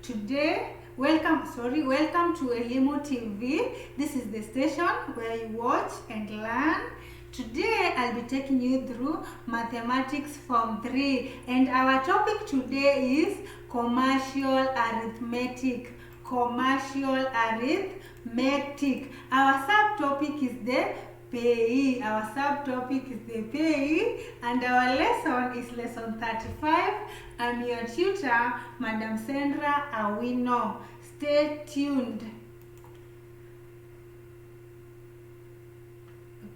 Today, welcome to Elimu TV. This is the station where you watch and learn. Today, I'll be taking you through Mathematics Form 3, and our topic today is Commercial Arithmetic. Commercial Arithmetic. Our subtopic is the Paye. And our lesson is lesson 35. I'm your tutor, Madam Sandra Awino. Stay tuned.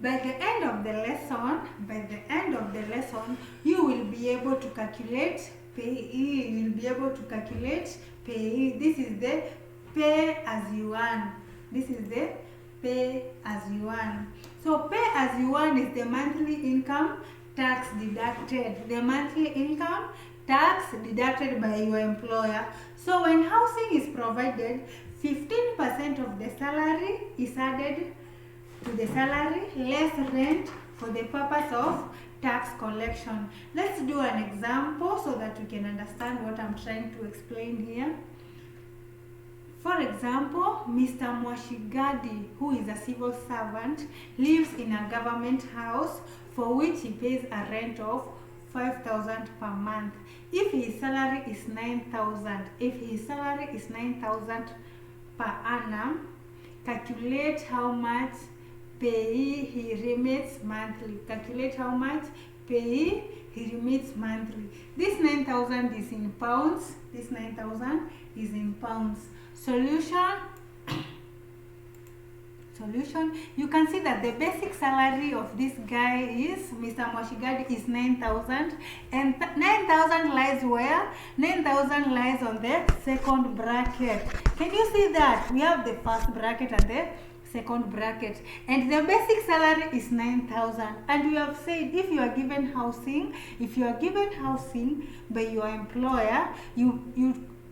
By the end of the lesson, you will be able to calculate Paye. This is the pay as you earn. So pay as you earn is the monthly income tax deducted. By your employer. So when housing is provided, 15% of the salary is added to the salary, less rent for the purpose of tax collection. Let's do an example so that you can understand what I'm trying to explain here. For example, Mr. Mwashigadi, who is a civil servant, lives in a government house for which he pays a rent of 5,000 per month. If his salary is 9,000 per annum, calculate how much pay he remits monthly. This 9,000 is in pounds. Solution. You can see that the basic salary of this guy is Mr. Moshigadi is 9,000, and 9,000 lies where? 9,000 lies on the second bracket. Can you see that? We have the first bracket and the second bracket, and the basic salary is 9,000. And we have said if you are given housing by your employer,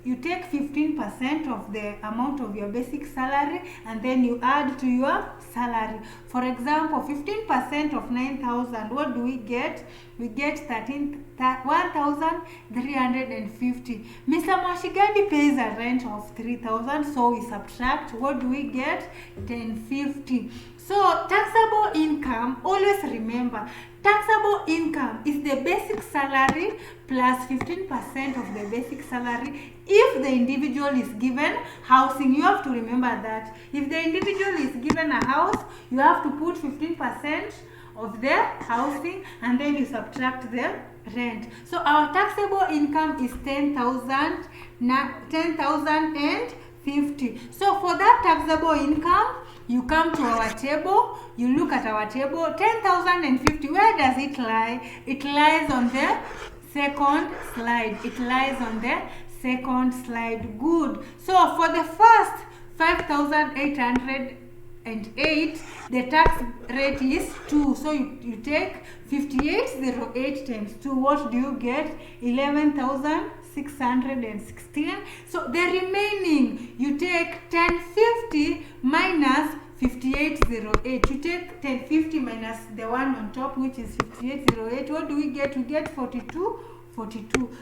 you take 15% of the amount of your basic salary and then you add to your salary. For example, 15% of 9,000, what do we get? We get 1,350. Mr. Mashigadi pays a rent of 3,000, so we subtract. What do we get? 1,050. So taxable income, always remember, taxable income is the basic salary plus 15% of the basic salary. If the individual is given housing, you have to remember that. If the individual is given a house, you have to put 15% of the housing and then you subtract the rent. So our taxable income is 10,050. So for that taxable income, you come to our table, you look at our table, 10,050, where does it lie? It lies on the second slide. Good. So for the first 5,808, the tax rate is 2. So you take 5808 times 2. What do you get? 11,616. So the remaining, you take 1050 minus 5808. You take 1050 minus the one on top, which is 5808. What do we get? We get 42.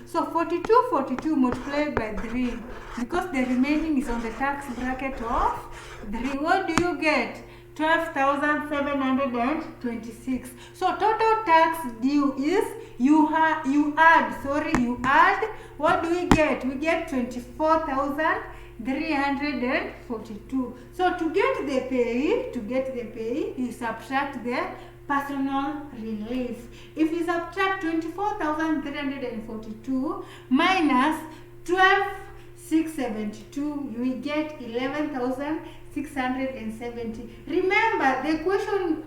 So 42 multiplied by 3, because the remaining is on the tax bracket of 3. What do you get? 12,726. So total tax due is you add. What do we get? We get 24,342. So to get the pay, you subtract the personal relief. If you subtract 24,342 minus 12,672, you will get 11,670. Remember, the question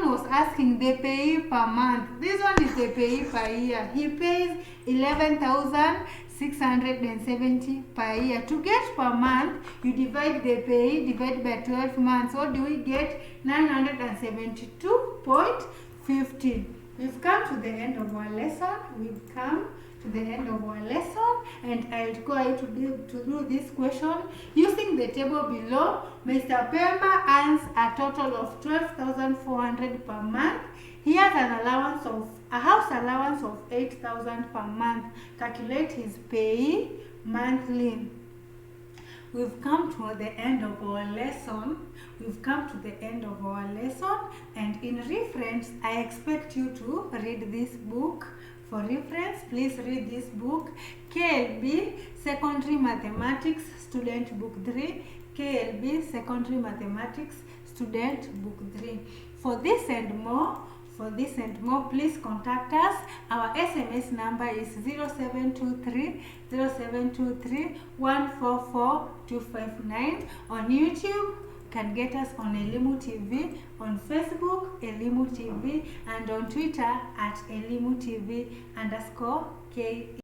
was asking the pay per month. This one is the pay per year. He pays 11,670 per year. To get per month, you divide the pay by 12 months. What do we get? 972.50. We've come to the end of our lesson. And I'll go ahead to do this question. Using the table below, Mr. Pemba earns a total of 12,400 per month. He has a house allowance of 8,000 per month. Calculate his pay monthly. We've come to the end of our lesson. And in reference, I expect you to read this book. For reference, please read this book, KLB Secondary Mathematics Student Book 3, KLB Secondary Mathematics Student Book 3. For this and more, please contact us. Our SMS number is 0723 144 259. On YouTube, you can get us on Elimu TV, on Facebook, Elimu TV, and on Twitter at Elimu TV _KE.